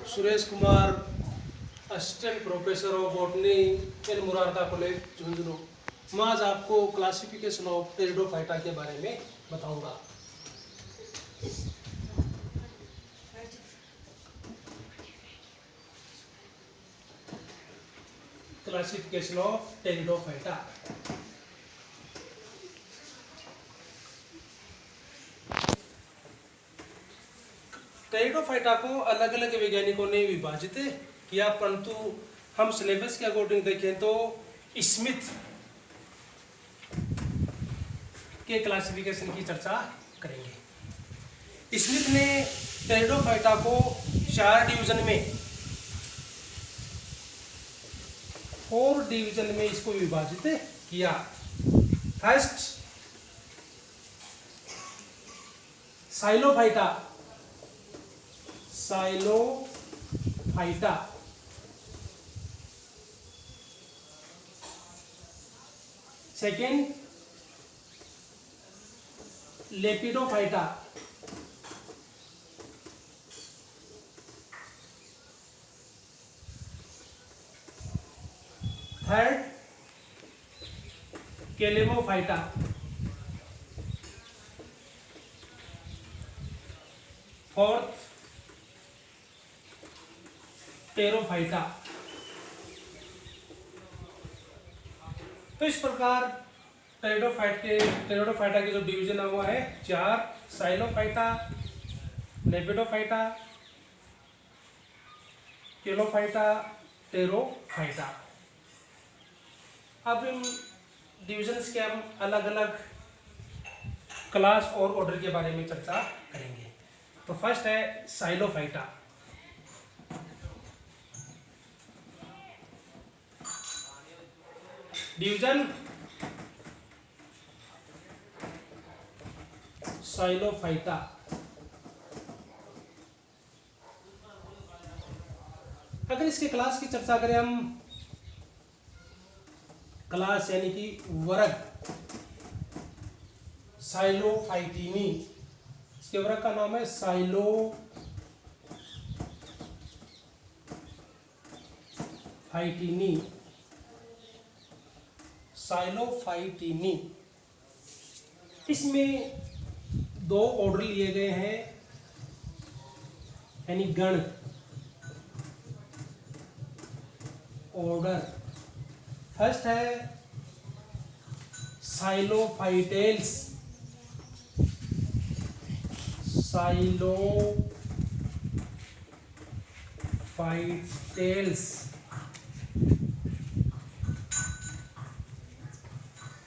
Suresh Kumar, assistant professor of botany in Murarda college Jhunjhunu. मैं आज आपको क्लासिफिकेशन ऑफ टेरिडोफाइटा के बारे में बताऊंगा। Classification of pteridophyta. टेरिडोफाइटा को अलग अलग वैज्ञानिकों ने विभाजित किया, परंतु हम सिलेबस के अकॉर्डिंग देखें तो स्मिथ के क्लासिफिकेशन की चर्चा करेंगे। स्मिथ ने टेरिडोफाइटा को 4 डिवीजन में 4 डिवीजन में इसको विभाजित किया। First psilophyta, second lepidophyta, third calamophyta, fourth pterophyta. तो इस प्रकार टेरिडोफाइटा के जो डिवीजन है वो है 4: साइलोफाइटा, लेपिडोफाइटा, केलोफाइटा, टेरोफाइटा। अब इन डिविजन्स के हम अलग अलग क्लास और ऑर्डर के बारे में चर्चा करेंगे। तो फर्स्ट है साइलोफाइटा। डिवीजन साइलोफाइटा। अगर इसके क्लास की चर्चा करें हम, क्लास यानी कि वर्ग साइलोफाइटिनी, इसके वर्ग का नाम है साइलोफाइटिनी। इसमें 2 ऑर्डर लिए गए हैं, यानी गण ऑर्डर। फर्स्ट है साइलोफाइटेल्स,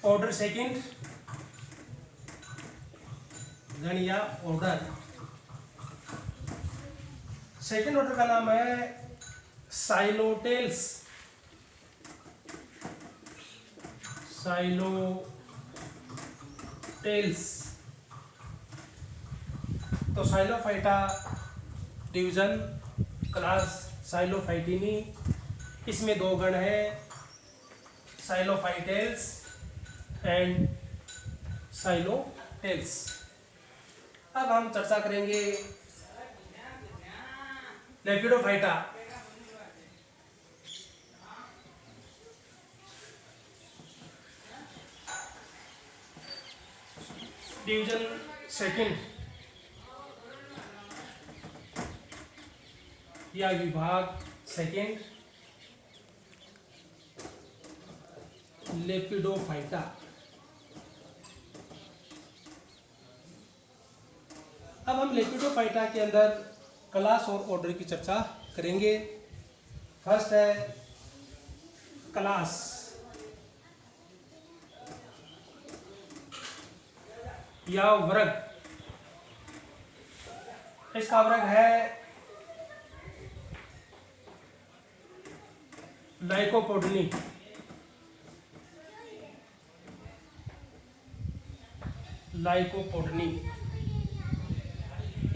ऑर्डर सेकंड गणिया ऑर्डर। सेकंड ऑर्डर का नाम है साइलोटेल्स, तो साइलोफाइटा डिवीजन क्लास साइलोफाइटिनी। इसमें 2 गण है, साइलोफाइटेल्स एंड साइलोटेल्स। अब हम चर्चा करेंगे लेपिडोफाइटा। डिवीजन सेकंड या विभाग सेकंड, लेपिडोफाइटा। अब हम लेपिडोफाइटा के अंदर क्लास और ऑर्डर की चर्चा करेंगे। फर्स्ट है क्लास, या वर्ग। इसका वर्ग है लाइकोपोडनी,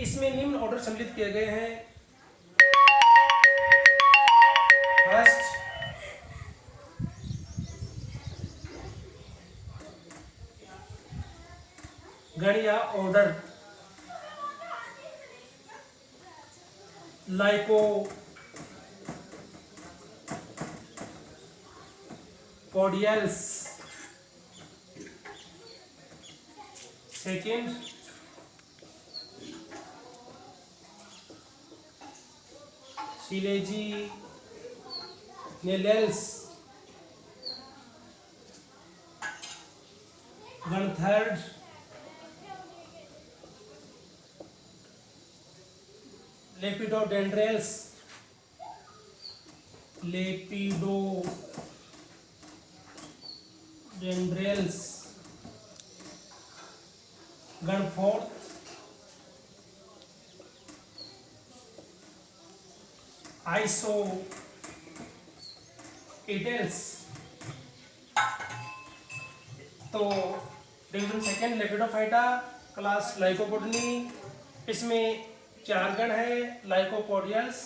इसमें निम्न ऑर्डर सम्मिलित किए गए हैं। फर्स्ट गण या ऑर्डर लाइकोपोडियल्स, सेकेंड सिलेजिनेलेल्स, वन थर्ड लेपिडोडेंड्रेल्स, गण फोर्थ आइसोइडेल्स। तो डिवीजन सेकेंड लेपिडोफाइटा क्लास लाइकोपोडनी, इसमें 4 गण है, लाइकोपोडियल्स,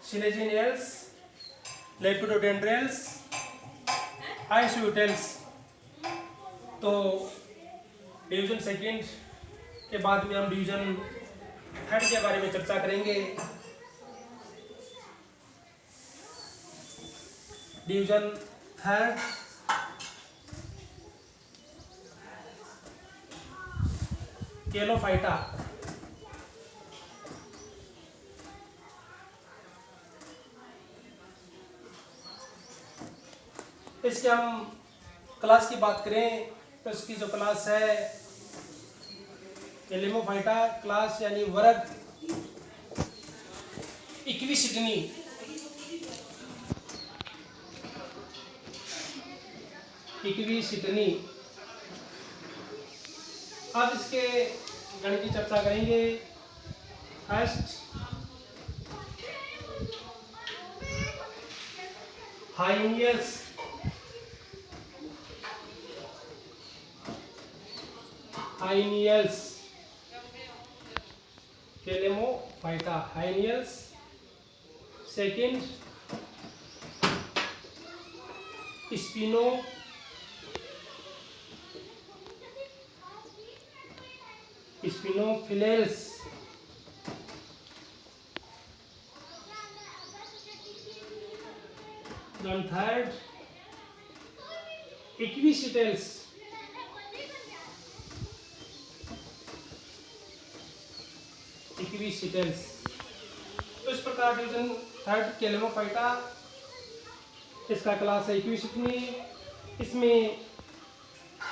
सिलेजिनेल्स, लेपिडोडेंड्रेल्स, आइसोइडेल्स। तो डिवीजन सेकेंड के बाद में हम डिवीजन थर्ड के बारे में चर्चा करेंगे। डिवीजन थर्ड केलोफाइटा। इसकी हम क्लास की बात करें तो इसकी जो क्लास है एलिमोफाइटा क्लास यानी वर्ग इक्विसिटनी। अब इसके गण की चर्चा करेंगे। फर्स्ट हाइनियस, केलेमोफाइटा हाइनियस। सेकेंड स्पिनोफिलेल्स। थर्ड इक्विसिटल्स। तो इस प्रकार डिवीजन थर्ड केलेमोफाइटा, इसका क्लास है इक्विसिटनी। इसमें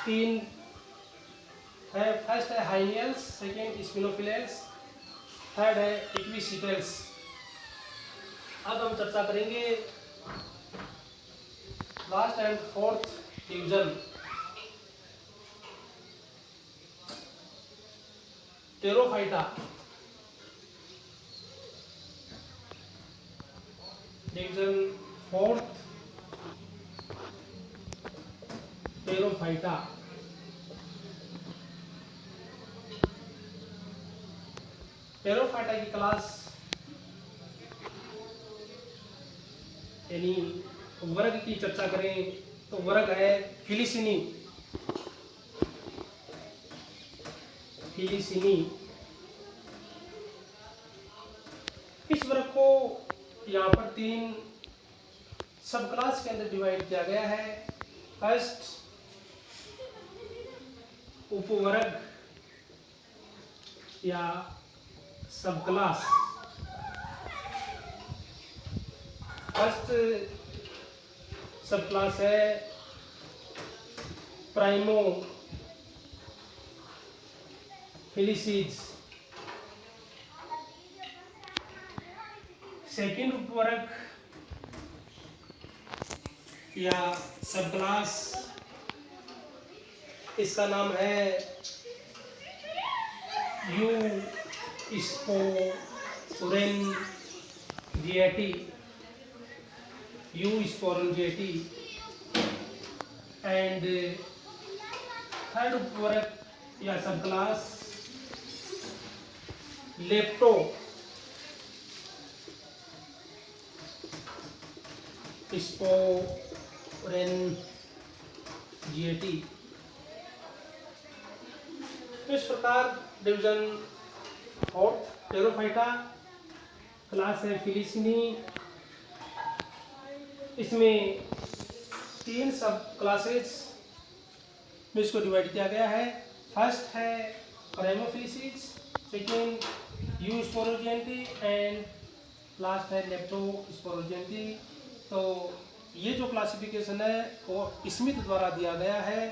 3 है, फर्स्ट है हाइनियल्स, सेकेंड स्पिनोफिलेल्स, थर्ड है इक्विसिटल्स। अब हम चर्चा करेंगे last and fourth division Pterophyta. Division fourth Pterophyta. Pterophyta की क्लास यानी वर्ग की चर्चा करें तो वर्ग है फिलिसिनी। इस वर्ग को यहाँ पर 3 सब क्लास के अंदर डिवाइड किया गया है। फर्स्ट उपवर्ग या सब क्लास। फर्स्ट सब क्लास है प्राइमो फिलिसीज। सेकेंड उपवर्ग या सब क्लास, इसका नाम है यू स्पोरेंजिएटी। एंड थर्ड उपवर्ग या सब क्लास लेप्टो स्पोरेंजिएटी। तो इस प्रकार डिवीजन फोर्थ टेरोफाइटा क्लास है फिलिसिनी। इसमें 3 सब क्लासेस में इसको डिवाइड किया गया है। फर्स्ट है प्राइमोफिलिसिस, सेकेंड यूस्पोरोजेंटी एंड लास्ट है लेप्टोस्पोरोजेंटी। तो ये जो क्लासिफिकेशन है वो स्मिथ द्वारा दिया गया है।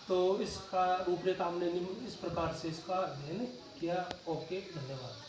तो इसका रूपरेखा हमने इस प्रकार से इसका अध्ययन किया। ओके, धन्यवाद।